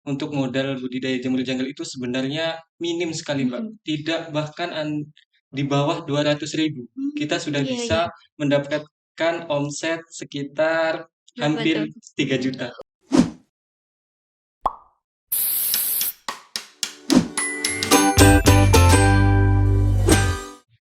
untuk modal budidaya jamur janggal itu sebenarnya minim sekali, Mbak. Mhm. Tidak bahkan di bawah 200.000. Kita sudah Iya bisa iya. mendapatkan omset sekitar Berapa hampir tuh? 3 juta.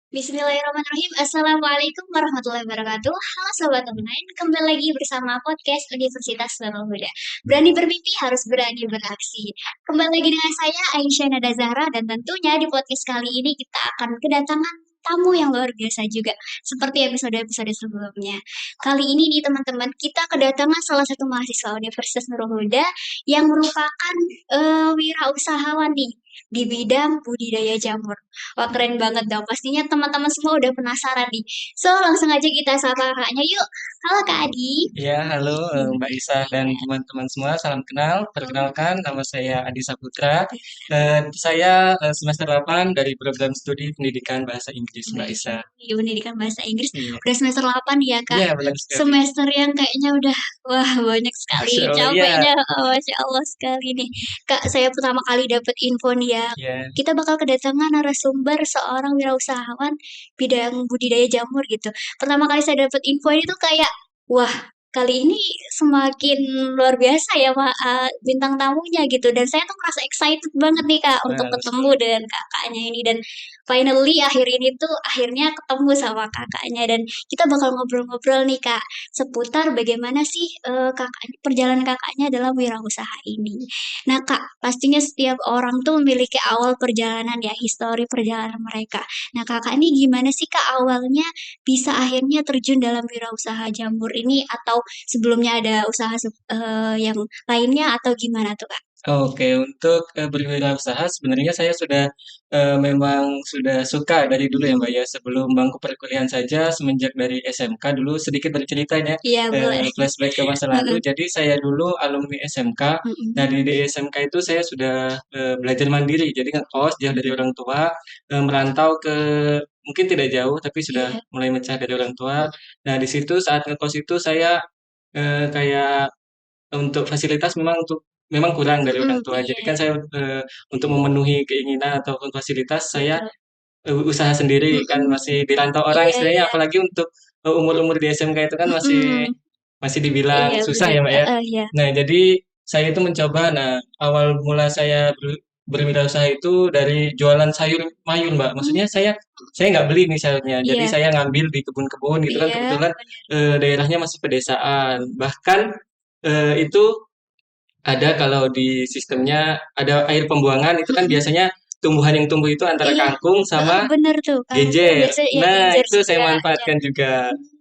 Bismillahirrahmanirrahim. Assalamualaikum warahmatullahi wabarakatuh. Halo Sobat Online, kembali lagi bersama podcast Universitas Bangka Muda. Berani bermimpi harus berani beraksi. Kembali lagi dengan saya Aisyah Nada Zahra dan tentunya di podcast kali ini kita akan kedatangan tamu yang luar biasa juga seperti episode-episode sebelumnya. Kali ini nih teman-teman kita kedatangan salah satu mahasiswa Universitas Nurul Huda yang merupakan wirausahawan nih di bidang budidaya jamur. Wah keren banget dong. Pastinya teman-teman semua udah penasaran nih. So langsung aja kita sapa kakaknya yuk. Halo Kak Adi. Ya, halo Mbak Isah dan Iya. teman-teman semua, salam kenal. Oh, Perkenalkan, nama saya Adi Saputra. Saya semester 8 dari program studi pendidikan bahasa Inggris, Mbak baik. Isah. Di pendidikan bahasa Inggris Iya, udah semester 8 ya Kak. iya benar sekali. Semester yang kayaknya udah wah banyak sekali Masya Allah, iya, capeknya. Oh, Masya Allah sekali nih. Kak, saya pertama kali dapat info nih ya. iya. Kita bakal kedatangan narasumber seorang wirausahawan bidang budidaya jamur gitu. Pertama kali saya dapat info ini tuh kayak, wah kali ini semakin luar biasa ya bintang tamunya gitu. Dan saya tuh merasa excited banget nih Kak untuk Masya ketemu Allah. dengan kakaknya ini. Dan finally akhir ini tuh akhirnya ketemu sama kakaknya. Dan kita bakal ngobrol-ngobrol nih Kak seputar bagaimana sih perjalanan kakaknya dalam wirausaha ini. Nah Kak, pastinya setiap orang tuh memiliki awal perjalanan ya, histori perjalanan mereka. Nah Kakak ini gimana sih Kak awalnya bisa akhirnya terjun dalam wirausaha jamur ini atau sebelumnya ada usaha yang lainnya atau gimana tuh Kak? Oke, untuk berwirausaha sebenarnya saya sudah memang sudah suka dari dulu ya Mbak Mhm. ya. Sebelum bangku perkuliahan saja semenjak dari SMK dulu sedikit bercerita ya, Iya boleh. flashback ke masa lalu. Heeh. Jadi saya dulu alumni SMK. Nah Mhm. di SMK itu saya sudah belajar mandiri. Jadi ngekos jauh dari orang tua, merantau ke mungkin tidak jauh tapi sudah Iya. mulai mencah dari orang tua. Nah di situ saat ngekos itu saya kayak untuk fasilitas memang kurang dari orang Mhm. tua. Iya Jadi kan iya. saya untuk memenuhi keinginan ataupun fasilitas saya Betul. usaha sendiri kan Mhm. masih dirantau orang Iya istilahnya iya. apalagi untuk umur-umur di SMK itu kan masih Mhm. masih dibilang Iya susah bener. ya Mbak ya. Heeh, iya. Nah jadi saya itu mencoba. Nah awal mula saya berwirausaha itu dari jualan sayur mayur Mbak. Mmm. Maksudnya saya nggak beli nih sayurnya. Jadi Iya. saya ngambil di kebun-kebun gitu kan Iya. kebetulan daerahnya masih pedesaan. Bahkan itu ada kalau di sistemnya ada air pembuangan itu kan Mhm. biasanya tumbuhan yang tumbuh itu antara Iya, kangkung heeh, sama bener tuh, kangkung genjer. biasanya ya Nah, genjer itu saya juga ya. manfaatkan juga.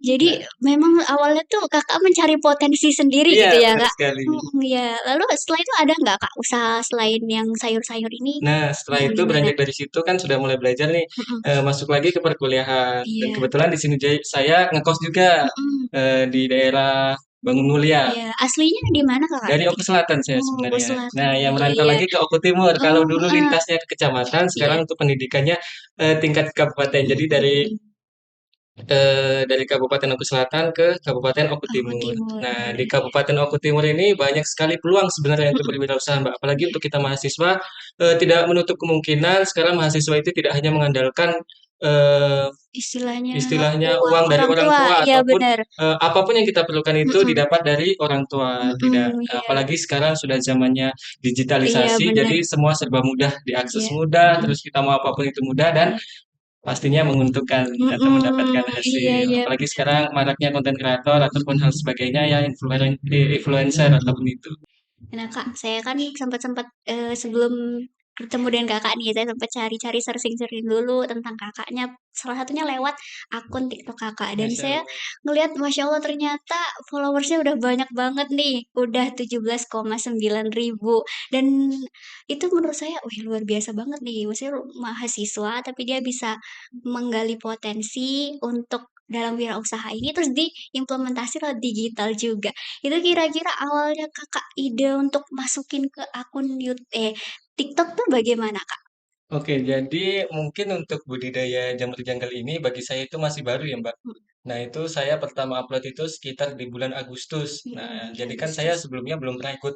Jadi Nah, memang awalnya tuh Kakak mencari potensi sendiri iya gitu ya, benar Kak? sekali. Iya. Lalu setelah itu ada nggak, Kak, usaha selain yang sayur-sayur ini? Nah, setelah itu Gimana? beranjak dari situ kan sudah mulai belajar nih, Mhm. masuk lagi ke perkuliahan dan Iya. kebetulan di sini saya ngekos juga, Mhm. di daerah Bangun Mulia. Iya. Aslinya di mana, Kakak? Dari Oku Selatan saya Oh, Bogor sebenarnya. Selatan. Nah, yang Iya merantau iya. lagi ke Oku Timur. Kalau Oh, dulu heeh. lintasnya ke kecamatan, Iya. sekarang untuk pendidikannya tingkat kabupaten. Jadi Mhm. dari Kabupaten Oku Selatan ke Kabupaten Oku Oh, Timur. timur. Nah, Iya di iya. Kabupaten Oku Timur ini banyak sekali peluang sebenarnya untuk Mhm. berwirausaha, Mbak. Apalagi Iya. untuk kita mahasiswa, tidak menutup kemungkinan sekarang mahasiswa itu tidak hanya mengandalkan eh, Istilahnya istilahnya uang uang dari orang orang tua. tua Iya ataupun benar. apapun yang kita perlukan itu Mhm. didapat dari orang tua. Tidak, Mhm. Iya. apalagi sekarang sudah zamannya Iya digitalisasi, benar. jadi semua serba mudah, diakses Iya. mudah, Mhm. terus kita mau apapun itu mudah dan Iya. pastinya menguntungkan atau Mhm. mendapatkan Iya hasil. iya Apalagi benar. sekarang maraknya konten kreator ataupun hal sebagainya ya influencer ataupun itu. Nah Kak, saya kan sempat-sempat, sebelum bertemu dengan Kakak nih, saya sempat cari-cari searching-searching dulu tentang Kakaknya, salah satunya lewat akun TikTok Kakak, dan Masya saya Allah. ngelihat Masya Allah ternyata followersnya udah banyak banget nih, udah 17,9 ribu, dan itu menurut saya, wih luar biasa banget nih, maksudnya mahasiswa tapi dia bisa menggali potensi untuk dalam wirausaha ini, terus diimplementasi lewat digital juga. Itu kira-kira awalnya Kakak ide untuk masukin ke akun TikTok tuh bagaimana, Kak? Oke, jadi mungkin untuk budidaya jamur janggal ini bagi saya itu masih baru ya, Mbak. Nah, itu saya pertama upload itu sekitar di bulan Agustus. Nah, Di jadi kan saya Agustus. sebelumnya belum pernah ikut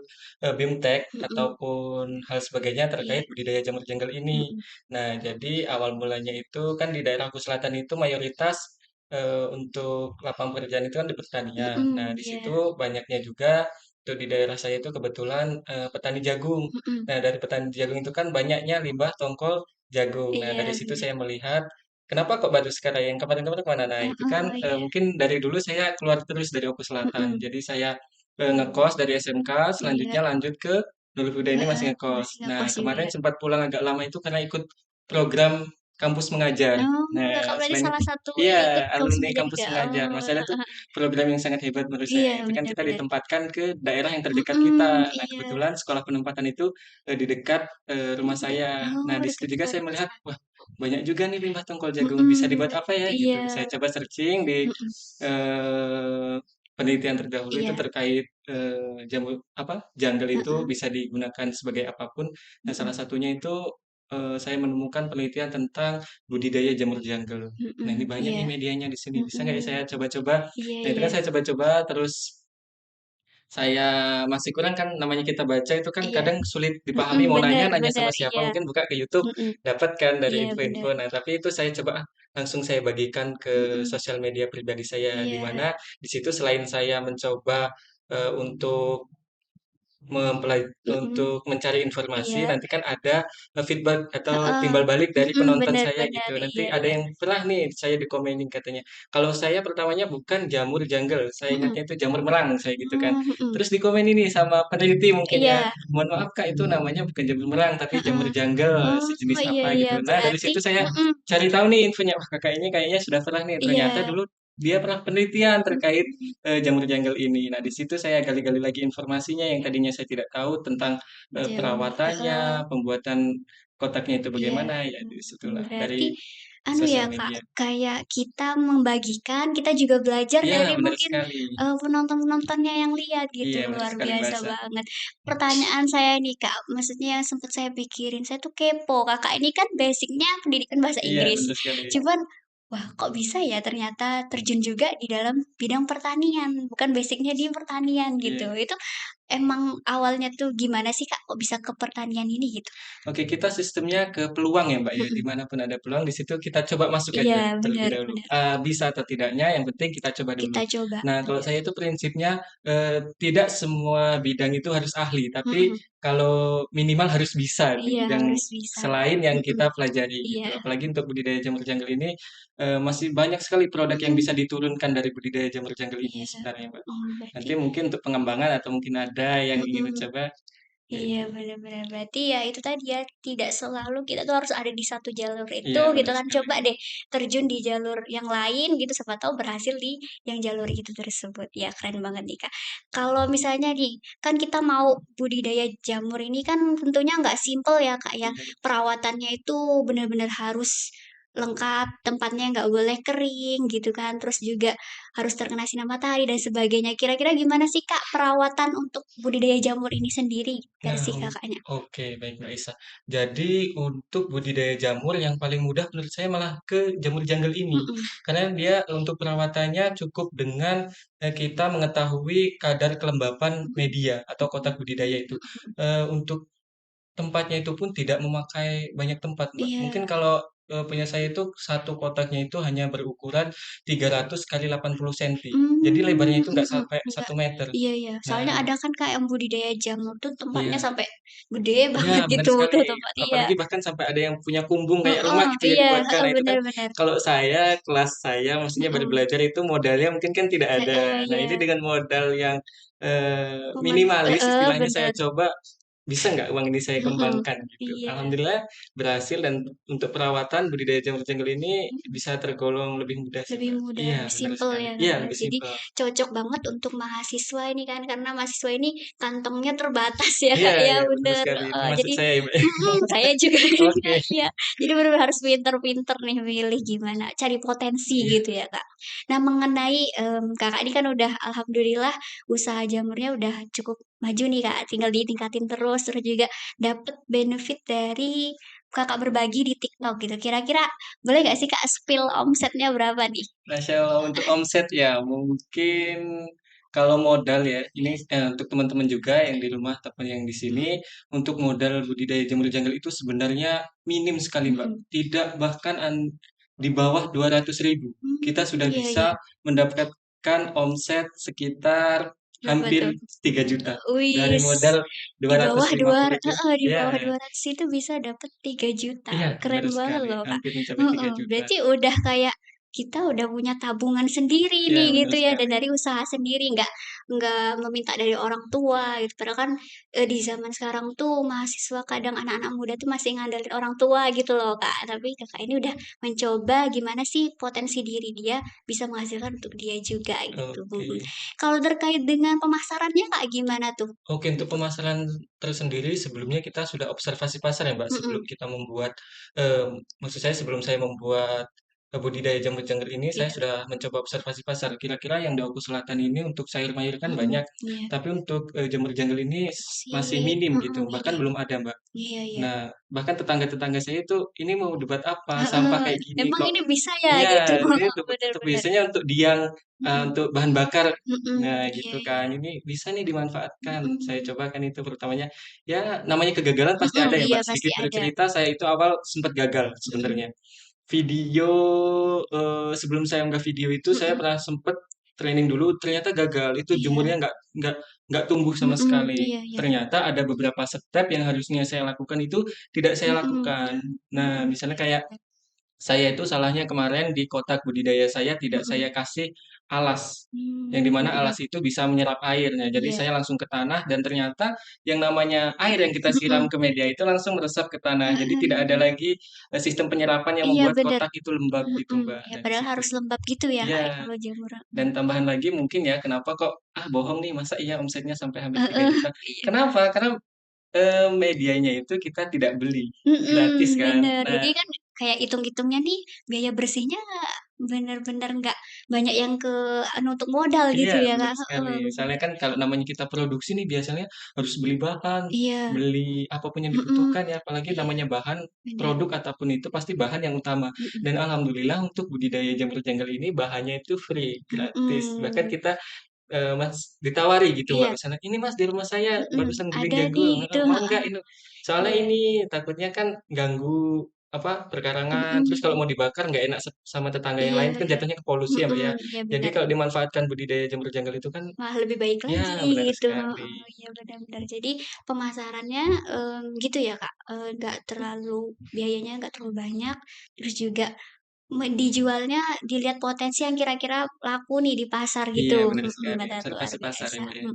BIMTEK Mhm. ataupun hal sebagainya Iya. terkait budidaya jamur janggal ini. Mhm. Nah, jadi awal mulanya itu kan di daerahku selatan itu mayoritas untuk lapangan pekerjaan itu kan di pertanian. Nah, Mhm. di Iya. situ banyaknya juga itu di daerah saya itu kebetulan petani jagung. Mhm. Nah, dari petani jagung itu kan banyaknya limbah tongkol jagung. Nah, Iya dari situ bener. saya melihat kenapa kok baru sekarang, yang kemarin-kemarin kemana? Nah, itu Heeh. kan Oh iya. mungkin dari dulu saya keluar terus dari Oku Selatan. Mhm. Jadi saya ngekos dari SMK, Iya. selanjutnya lanjut ke Nurul Huda ini masih Heeh. ngekos. Masih Nah, ngekos juga. kemarin sempat pulang agak lama itu karena ikut program kampus mengajar. Oh, Kakak Nah, berarti selain salah satu iya, yang ikut kampus alumni mengajar kampus juga? mengajar. Oh, Masalah itu heeh. program yang sangat hebat menurut Iya, saya. Itu kan bener kita bener. ditempatkan ke daerah yang terdekat kita. Nah, Iya. kebetulan sekolah penempatan itu di dekat rumah saya. Nah, Oh, di situ deket juga saya melihat, kampusnya. wah, banyak juga nih limbah tongkol jagung. Bisa Mhm. dibuat apa ya gitu. Iya. Saya coba searching di Mhm. eh, penelitian terdahulu itu Iya. terkait jamur apa jungle itu Heeh. bisa digunakan sebagai apapun. Nah, salah Mhm. satunya itu saya menemukan penelitian tentang budidaya jamur jungle. Nah, Mhm. ini banyak Iya. nih medianya di sini. Bisa nggak ya Mhm. saya coba-coba? Iya Nah, itu iya. kan saya coba-coba terus saya masih kurang kan namanya kita baca itu kan Iya. kadang sulit Mhm. dipahami mau nanya Bener nanya sama bener. siapa Iya. mungkin buka ke YouTube Mhm. dapat kan dari Iya info-info. bener. Nah, tapi itu saya coba langsung saya bagikan ke Mhm. sosial media pribadi saya di Iya. mana di situ selain saya mencoba untuk Mhm. untuk mencari informasi, Iya. nanti kan ada feedback atau Heeh. timbal balik dari Mhm. penonton Bener saya bener. gitu. Nanti Iya ada iya. yang pernah nih saya dikomenin katanya, kalau saya pertamanya bukan jamur jungle, saya Mhm. ingatnya itu jamur merang, saya gitu kan. Oh, mhm. Terus dikomenin nih sama peneliti mungkin ya, Iya. "Mohon maaf Kak, itu namanya bukan jamur merang, tapi jamur Heeh. jungle, Oh, sejenis iya apa," iya. gitu. Nah, dari Berarti situ saya mhm. cari tahu nih infonya, wah Kakak ini kayaknya sudah pernah nih, ternyata Iya. dulu dia pernah penelitian terkait Mhm. jamur jungle ini. Nah, di situ saya gali-gali lagi informasinya yang tadinya saya tidak tahu tentang Jamur perawatannya, heeh. pembuatan kotaknya itu Iya. bagaimana, ya dari situlah, Berarti dari anu ya, sosial Kak, media. kayak kita membagikan, kita juga belajar Iya, dari benar mungkin, sekali. penonton-penontonnya yang lihat gitu, Iya, benar luar sekali, biasa bahasa. banget. Pertanyaan saya nih, Kak, maksudnya yang sempet saya pikirin, saya tuh kepo, Kakak ini kan basic-nya pendidikan bahasa Iya, Inggris, benar sekali. cuman, wah kok bisa ya ternyata terjun juga di dalam bidang pertanian, bukan basic-nya di pertanian gitu. Iya. Itu emang awalnya tuh gimana sih, Kak, kok bisa ke pertanian ini gitu? Oke, kita sistemnya ke peluang ya, Mbak, ya. Di Mhm. mana pun ada peluang, di situ kita coba masuk Iya, aja terlebih bener dahulu. bener. Bisa atau tidaknya, yang penting kita coba dulu. Kita coba, Nah, kalau bener. saya itu prinsipnya tidak semua bidang itu harus ahli, tapi Mhm. kalau minimal harus bisa di Iya, bidang harus bisa. selain yang Mhm. kita pelajari gitu. Iya. Apalagi untuk budidaya jamur janggal ini masih banyak sekali produk yang Mhm. bisa diturunkan dari budidaya jamur janggal ini Iya. sebenarnya, Mbak. Oh, berarti Nanti mungkin untuk pengembangan atau mungkin ada yang ingin mhm. mencoba, ya Iya, itu. bener bener. Berarti ya itu tadi ya, tidak selalu kita tuh harus ada di satu jalur itu Iya, gitu benar kan. sekali. Coba deh terjun di jalur yang lain gitu, siapa tahu berhasil di yang jalur itu tersebut. Ya keren banget nih, Kak. Kalau misalnya nih, kan kita mau budidaya jamur ini kan tentunya nggak simpel ya, Kak, ya. Iya. Perawatannya itu benar-benar harus lengkap, tempatnya nggak boleh kering gitu kan, terus juga harus terkena sinar matahari dan sebagainya. Kira-kira gimana sih, Kak, perawatan untuk budidaya jamur ini sendiri Nah, versi Kakaknya? oke, baik Mbak Isa. Jadi untuk budidaya jamur yang paling mudah menurut saya malah ke jamur jungle ini. Mhm. Karena dia untuk perawatannya cukup dengan kita mengetahui kadar kelembapan media atau kotak budidaya itu. Mhm. Untuk tempatnya itu pun tidak memakai banyak tempat, Mbak. Mungkin Iya. kalau punya saya itu satu kotaknya itu hanya berukuran 300 kali 80 senti. Jadi lebarnya itu nggak Mhm, sampai enggak. 1 meter. Iya iya, Nah, soalnya ada kan Kak yang budidaya jamur tuh tempatnya iya. sampai gede Iya, banget benar gitu sekali. tuh tempat iya. Apalagi bahkan sampai ada yang punya kumbung kayak rumah Heeh, gitu ya iya, dibuatkan. heeh, Nah, itu kan bener bener. kalau saya, kelas saya maksudnya baru Mhm. belajar itu modalnya mungkin kan tidak ada. Heeh, Nah, ini iya. dengan modal yang Memadai minimalis heeh, istilahnya saya bener. coba, bisa nggak uang ini saya Mhm. kembangkan gitu. Iya. Alhamdulillah berhasil dan untuk perawatan budidaya jamur-jamur ini Mhm. bisa tergolong lebih mudah sih, Lebih Mbak. mudah, Iya, lebih benar simpel sekali. ya, Kak, Iya, ya. lebih Jadi simpel. cocok banget untuk mahasiswa ini kan, karena mahasiswa ini kantongnya terbatas ya, Iya Kak, ya, iya, betul bener, sekali. heeh. Termasuk Jadi saya ya, Mbak, ya. saya juga kan, Oke. Kak, iya. Jadi bener-bener harus pinter-pinter nih milih gimana, cari potensi Iya gitu ya, Kak. Nah mengenai, Kakak ini kan udah alhamdulillah usaha jamurnya udah cukup maju nih, Kak, tinggal ditingkatin terus, terus juga dapet benefit dari Kakak berbagi di TikTok gitu. Kira-kira boleh nggak sih Kak spill omsetnya berapa nih? Masya Allah, untuk omset ya mungkin kalau modal ya ini untuk teman-teman juga yang di rumah ataupun yang di sini untuk modal budidaya jamur janggal itu sebenarnya minim sekali Mbak. Mhm. Tidak bahkan di bawah 200.000 kita sudah Iya bisa iya. mendapatkan omset sekitar Berapa hampir tuh? 3 juta dari Wis, modal di dua ratus bawah lima dua puluh ribu. di Ya, bawah 200 itu bisa dapet 3 juta. iya Keren benar banget sekali, loh, Kak. hampir mencapai 3 Heeh, juta. berarti udah kayak kita udah punya tabungan sendiri Iya nih benar gitu ya dan sekali. dari usaha sendiri nggak meminta dari orang tua gitu. Padahal kan di zaman sekarang tuh mahasiswa kadang anak-anak muda tuh masih ngandalin orang tua gitu loh, Kak. Tapi Kakak ini udah mencoba gimana sih potensi diri dia bisa menghasilkan untuk dia juga gitu. Oke. Kalau terkait dengan pemasarannya Kak gimana tuh? Oke, untuk pemasaran tersendiri sebelumnya kita sudah observasi pasar ya, Mbak, sebelum Mhm, kita membuat, maksud saya sebelum saya membuat, budidaya jamur jangkar ini, saya iya, sudah mencoba observasi pasar. Kira-kira yang di Oku Selatan ini untuk sayur-mayur kan mhm, banyak, iya, tapi untuk, jamur janggal ini masih masih minim gitu, bahkan minim, belum ada, Mbak. iya iya, Nah, bahkan tetangga-tetangga saya itu, "Ini mau dibuat apa? Sampah heeh, kayak gini emang kok." ini bisa ya gitu, Iya, ini heeh, bener untuk bener, biasanya untuk diang, mhm, untuk bahan bakar. Nah, iya gitu iya, kan, ini bisa nih dimanfaatkan. Saya mhm, coba kan itu pertamanya, ya namanya kegagalan pasti ada ya, iya Mbak. pasti Sedikit ada, bercerita, saya itu awal sempat gagal mhm sebenarnya. Video, sebelum saya unggah video itu saya mhm pernah sempet training dulu, ternyata gagal. Itu iya, jemurnya nggak tumbuh sama sekali. iya iya, Ternyata ada beberapa step yang harusnya saya lakukan itu tidak saya lakukan. Nah, mhm, misalnya kayak saya itu salahnya kemarin di kotak budidaya saya tidak saya mhm, kasih alas, yang di mana mhm, alas itu bisa menyerap air. Nah, jadi iya, saya langsung ke tanah dan ternyata yang namanya air yang kita siram mhm, ke media itu langsung meresap ke tanah. Jadi tidak ada heeh, lagi, sistem penyerapan yang iya membuat bener, kotak itu lembab gitu, mhm, Mbak, ya dari padahal situ. harus lembab gitu ya Kak ya Iya, kalau jamur, dan tambahan lagi mungkin ya kenapa kok, bohong nih masa iya omsetnya sampai hampir 3 juta. iya. Kenapa? Karena, medianya itu kita tidak beli, gratis kan. Bener. Nah, Jadi kan kayak hitung-hitungnya nih biaya bersihnya bener-bener nggak banyak yang untuk modal iya, gitu ya, benar Kak, sekali. heeh, Misalnya bener. kan kalau namanya kita produksi nih biasanya harus beli bahan, Iya, beli apapun yang mhm, dibutuhkan ya, apalagi iya, namanya bahan, bener, produk ataupun itu pasti bahan yang utama. mhm, Dan alhamdulillah untuk budidaya jamur janggal ini bahannya itu free, gratis. Bahkan mhm, kita, Mas, ditawari gitu, Mbak, iya, misalnya, "Ini Mas di rumah saya barusan beli ada nih jagung, gitu, mau nggak heeh, ini?" Soalnya iya, ini takutnya kan ganggu apa, perkarangan, terus kalau mhm, mau dibakar nggak enak sama tetangga yang iya, lain kan jatuhnya ke polusi ya, Mbak, ya. iya Jadi bener. kalau dimanfaatkan budidaya jamur janggal itu kan Malah lebih baik lagi ya benar gitu, sekali. heeh, iya benar-benar. Jadi pemasarannya, gitu ya, Kak, nggak terlalu biayanya nggak terlalu banyak, terus juga dijualnya dilihat potensi yang kira-kira laku nih di pasar Iya gitu, benar sekali, bener luar observasi pasar ya, biasa, Mbak, ya.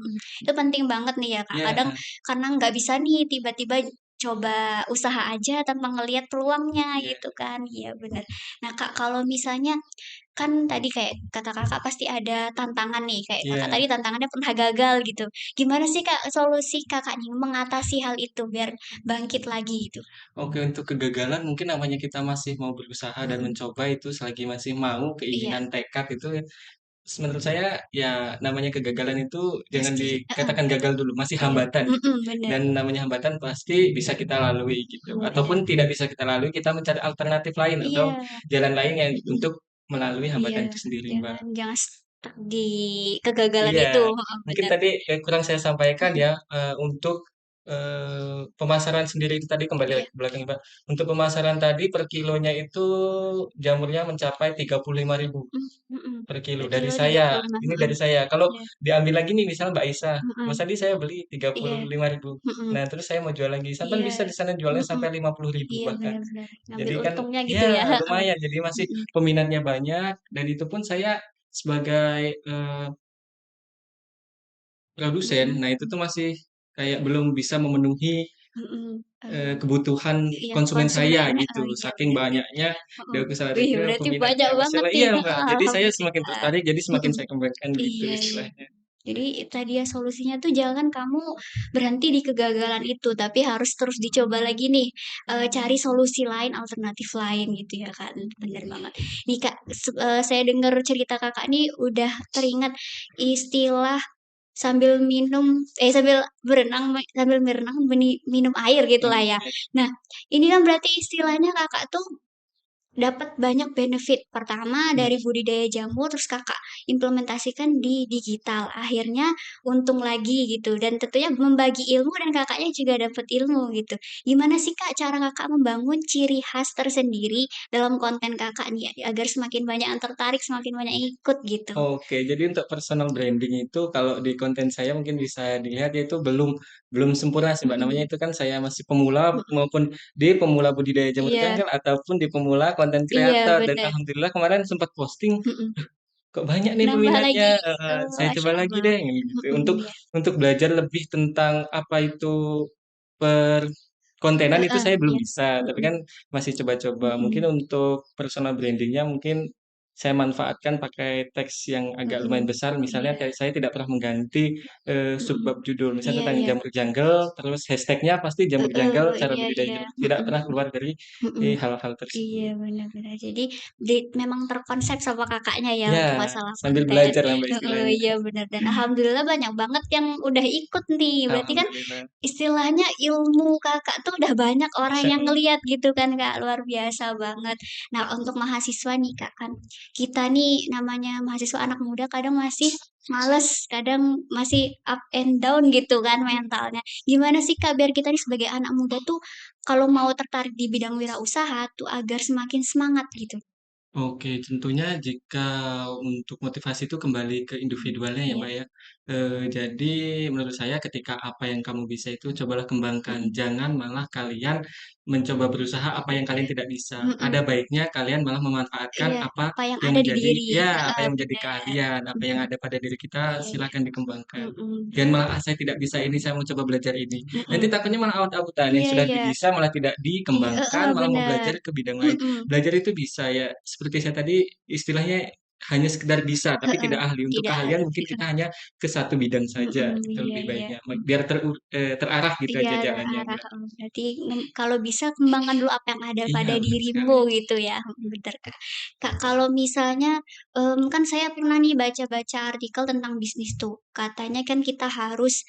itu penting banget nih ya, Kak, kadang Iya karena nggak bisa nih tiba-tiba coba usaha aja tanpa ngelihat peluangnya iya gitu kan, iya bener. Nah, Kak, kalau misalnya kan tadi kayak kata Kakak pasti ada tantangan nih, kayak Kakak iya. tadi tantangannya pernah gagal gitu. Gimana sih Kak, solusi Kakak nih mengatasi hal itu biar bangkit lagi gitu? Oke, untuk kegagalan mungkin namanya kita masih mau berusaha dan Mhm, mencoba itu selagi masih mau, iya, keinginan, tekad itu menurut saya ya namanya kegagalan itu jangan pasti heeh, dikatakan gagal dulu, masih iya, hambatan gitu. bener, Dan namanya hambatan pasti bisa kita lalui gitu, bener. ataupun tidak bisa kita lalui, kita mencari alternatif lain atau Iya, jalan lain yang mhm, untuk melalui iya, hambatan itu sendiri, Mbak. jangan stuck di kegagalan Iya, itu, heeh, mungkin bener, tadi, kurang saya sampaikan mhm, ya, untuk, pemasaran sendiri itu tadi kembali iya, lagi ke belakang, Mbak. Untuk pemasaran tadi per kilonya itu jamurnya mencapai 35.000 per kilo per dari kilo saya, 35, ini dari saya. Kalau iya, diambil lagi nih misal Mbak Isah, mhm, Mas tadi saya beli tiga iya, puluh lima ribu. mhm, Nah, terus saya mau jual lagi, kan iya, bisa di sana jualnya mhm, sampai 50.000 iya, bahkan. bener bener, ngambil Jadi kan untungnya gitu ya, ya heeh, lumayan, jadi masih mhm, peminatnya banyak dan itu pun saya sebagai, produsen, mhm, nah itu tuh masih kayak belum bisa memenuhi, mhm, kebutuhan iya konsumen saya konsumen, gitu, heeh, iya saking bener bener, banyaknya heeh. Daun Salat Wih itu berarti banyak peminatnya, Masya banget Allah nih, iya, Mbak, heeh, jadi saya semakin alhamdulillah, tertarik, jadi semakin mhm. saya kembangkan gitu Iya iya. istilahnya. Jadi tadi ya solusinya tuh jangan kamu berhenti di kegagalan itu, tapi harus terus dicoba lagi nih, cari solusi lain, alternatif lain gitu ya kan, bener banget. Nih Kak, saya denger cerita Kakak nih udah teringat istilah sambil sambil berenang, sambil berenang minum air gitulah ya. Oke. Nah, ini kan berarti istilahnya Kakak tuh dapat banyak benefit. Pertama dari Mhm. budidaya jamur, terus Kakak implementasikan di digital. Akhirnya untung lagi gitu dan tentunya membagi ilmu dan Kakaknya juga dapat ilmu gitu. Gimana sih Kak cara Kakak membangun ciri khas tersendiri dalam konten Kakak nih agar semakin banyak yang tertarik, semakin banyak yang ikut gitu? Oke, jadi untuk personal branding itu kalau di konten saya mungkin bisa dilihat ya itu belum belum sempurna sih Mbak. Namanya Mhm, itu kan saya masih pemula mhm. maupun di pemula budidaya jamur Iya, janggal ataupun di pemula konten iya kreator dan bener, alhamdulillah kemarin sempat posting, mhm. kok banyak nih Nambah peminatnya, lagi, saya Masya coba lagi Allah, deh gitu mhm, untuk belajar lebih tentang apa itu perkontenan itu heeh, saya belum iya, bisa, tapi mhm, kan masih coba-coba. Mungkin mhm, untuk personal branding-nya mungkin saya manfaatkan pakai teks yang agak lumayan mhm, besar, misalnya iya, kayak saya tidak pernah mengganti, mhm, subbab judul, misalnya iya tentang iya, jamur jungle, terus hashtag-nya pasti jamur jungle, cara iya budidaya iya, jamur, tidak mhm. pernah keluar dari, Mhm, hal-hal iya tersebut. benar-benar. Jadi memang terkonsep sama Kakaknya ya Ya, untuk masalah sambil konten. belajar lah Mbak Heeh, istilahnya. iya benar dan alhamdulillah banyak banget yang udah ikut nih. Berarti kan Alhamdulillah, istilahnya ilmu Kakak tuh udah banyak orang masya yang Allah. ngeliat gitu kan Kak, luar biasa banget. Nah untuk mahasiswa nih Kak kan, kita nih namanya mahasiswa anak muda kadang masih males, kadang masih up and down gitu kan mentalnya. Gimana sih Kak biar kita nih sebagai anak muda tuh kalau mau tertarik di bidang wirausaha tuh agar semakin semangat gitu? Oke, tentunya jika untuk motivasi itu kembali ke Mhm, individualnya ya, iya, Mbak, ya. Jadi menurut saya ketika apa yang kamu bisa itu cobalah kembangkan. mhm, Jangan malah kalian mencoba berusaha apa yang kalian tidak bisa. Ada mhm, baiknya kalian malah memanfaatkan iya, apa apa yang yang ada di menjadi diri, ya, apa heeh, yang menjadi bener, keahlian, apa yang mhm, ada pada diri kita iya iya, silakan dikembangkan. mhm, Jangan malah, "Ah, saya tidak bisa ini, saya mau coba belajar ini." Nanti mhm, takutnya malah aut-autan, yang iya sudah iya, bisa malah tidak iya, dikembangkan, heeh, malah mau bener, belajar ke bidang lain. mhm, Belajar itu bisa ya, seperti saya tadi istilahnya hanya sekedar bisa, tapi heeh, tidak ahli. Untuk tidak keahlian ahli, mungkin kita heeh, hanya ke satu bidang saja, mhm, itu iya lebih iya, baiknya. Biar terarah gitu iya aja jalannya, terarah, Mbak. heeh, berarti kalau bisa kembangkan dulu apa yang ada Iya, pada benar dirimu sekali. gitu ya, mhm, bener, Kak. Kak, kalau misalnya, kan saya pernah nih baca-baca artikel tentang bisnis tuh, katanya kan kita harus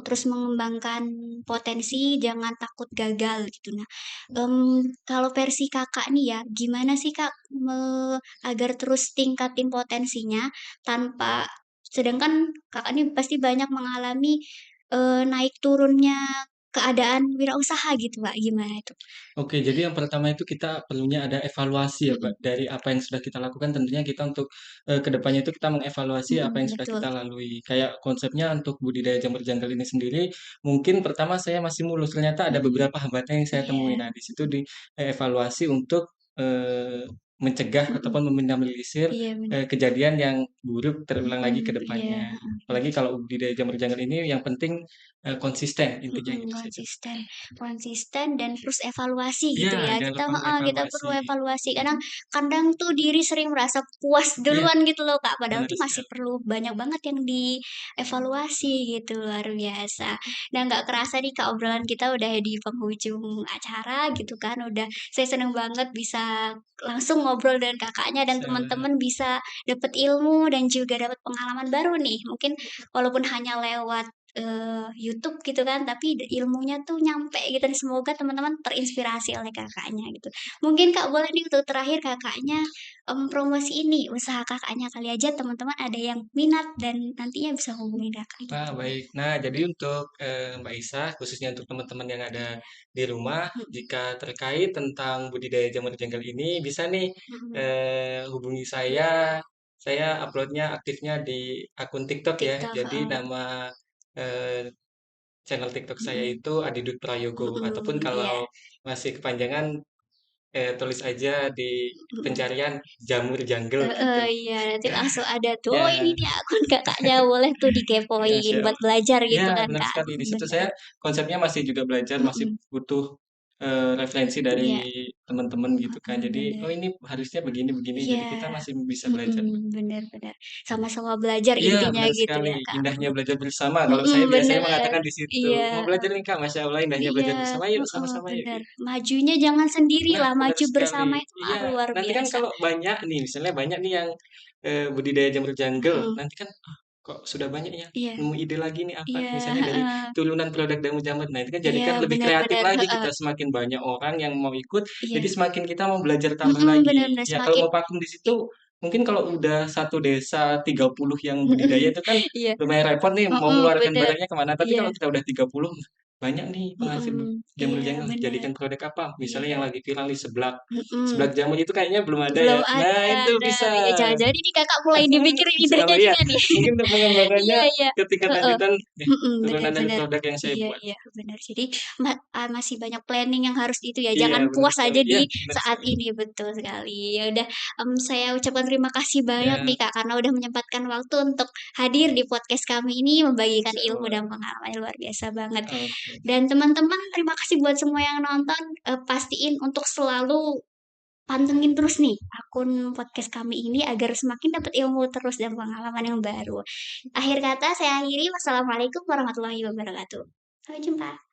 terus mengembangkan potensi, jangan takut gagal gitu. Nah, kalau versi Kakak nih ya, gimana sih Kak, agar terus tingkatin potensinya tanpa sedangkan Kakak nih pasti banyak mengalami naik turunnya keadaan wirausaha gitu, Mbak, gimana itu? Oke, jadi yang pertama itu kita perlunya ada evaluasi ya, Mbak, Mhm, dari apa yang sudah kita lakukan tentunya kita untuk, ke depannya itu kita mengevaluasi apa yang sudah betul. kita lalui. Kayak konsepnya untuk budidaya jamur janggal ini sendiri, mungkin pertama saya masih mulus, ternyata ada Mhm, beberapa hambatan yang saya temui. iya, Nah, di situ dievaluasi untuk, mencegah mhm, ataupun meminimalisir, iya bener, kejadian yang buruk terulang lagi ke iya, depannya. heeh, Apalagi kalau budidaya jamur janggal ini yang penting, konsisten, intinya mhm, itu saja. konsisten konsisten dan terus evaluasi Iya, gitu ya, jangan kita lupa heeh, kita mengevaluasi. perlu evaluasi kadang kadang tuh diri sering merasa puas Iya, duluan gitu loh, Kak, padahal benar tuh masih sekali. perlu banyak banget yang dievaluasi gitu, luar biasa. Nah, nggak kerasa nih, Kak, obrolan kita udah di penghujung acara gitu kan, saya seneng banget bisa langsung ngobrol dengan Kakaknya dan Sama teman-teman bisa dapet ilmu dan juga dapat pengalaman baru nih, mungkin walaupun hanya lewat YouTube gitu kan, tapi ilmunya tuh nyampe gitu nih, semoga teman-teman terinspirasi oleh Kakaknya gitu. Mungkin Kak, boleh nih untuk terakhir Kakaknya, promosi ini, usaha Kakaknya kali aja teman-teman ada yang minat dan nantinya bisa hubungi Kakak ah, gitu. baik. Nah, jadi untuk, Mbak Isa, khususnya untuk teman-teman yang ada di rumah, Mhm, jika terkait tentang budidaya jamur janggal ini, bisa nih, mhm, hubungi saya. Saya upload-nya aktifnya di akun TikTok ya. TikTok, Jadi heeh, nama, eee, channel TikTok saya mhm, itu Adidut Prayogo, ataupun mhm, iya, kalau masih kepanjangan, tulis aja di mhm. pencarian jamur jungle Heeh, gitu. iya, nanti langsung ada tuh, "Oh ini Ya. nih akun Kakaknya, boleh tuh Ya, dikepoin buat Masya belajar," ya, gitu kan benar Kak, sekali. Di situ bener, saya konsepnya masih juga belajar, masih mhm, butuh, referensi dari iya, teman-teman gitu kan. heeh, Jadi, bener. "Oh ini harusnya begini begini," Iya, jadi kita masih bisa belajar. mhm, bener bener. Sama-sama belajar Iya, intinya benar gitu sekali, ya, Kak, indahnya mhm. belajar bersama, kalau Mhm, saya biasanya bener. mengatakan di situ. Iya, "Mau belajar nih Kak?" Masya Allah indahnya iya, belajar bersama, "Yuk heeh, sama-sama yuk," bener. gitu. Majunya jangan Nah, sendirilah, benar maju bersama sekali. itu mah Iya, luar nanti kan biasa. kalau banyak nih, misalnya banyak nih yang, budidaya jamur jungle, Mhm, nanti kan kok sudah banyak ya, Iya nemu ide lagi nih apa, iya, misalnya dari heeh. turunan produk jamu jamur. Nah, itu kan Iya, jadikan lebih benar kreatif benar, lagi heeh. kita, semakin banyak orang yang mau ikut, jadi Iya. semakin kita mau belajar tambah Mhm, benar lagi. benar, Ya kalau semakin mau vakum di situ, mungkin kalau udah satu desa 30 yang budidaya mhm, itu kan iya, lumayan repot nih mau mhm, ngeluarkan bener, barangnya kemana. Tapi iya, kalau kita udah 30 banyak nih penghasil mhm, jamur iya, jangan bener, jadikan produk apa, misalnya iya, yang lagi viral nih seblak. mhm. Seblak jamur itu kayaknya belum ada ya. Belum Nah, ada, itu nah, bisa. ya jangan-jangan ini Kakak mulai dipikirin Bisa idenya apa ya? juga nih. Mungkin untuk pengembangannya Iya iya, ketika heeh, lanjutan mhm, bener turunan dari bener. produk yang saya Iya buat. iya, bener. Jadi masih banyak planning yang harus itu ya, Iya, jangan benar puas sekali. aja Iya, di benar saat sekali. ini, betul sekali. Ya udah, saya ucapkan terima kasih banyak nih Ya, Kak, karena udah menyempatkan waktu untuk hadir di podcast kami ini, membagikan ilmu sama-sama. dan pengalaman yang luar biasa banget. Oke. Dan teman-teman, terima kasih buat semua yang nonton, pastiin untuk selalu pantengin terus nih akun podcast kami ini agar semakin dapat ilmu terus dan pengalaman yang baru. Akhir kata saya akhiri, wassalamualaikum warahmatullahi wabarakatuh. Sampai jumpa.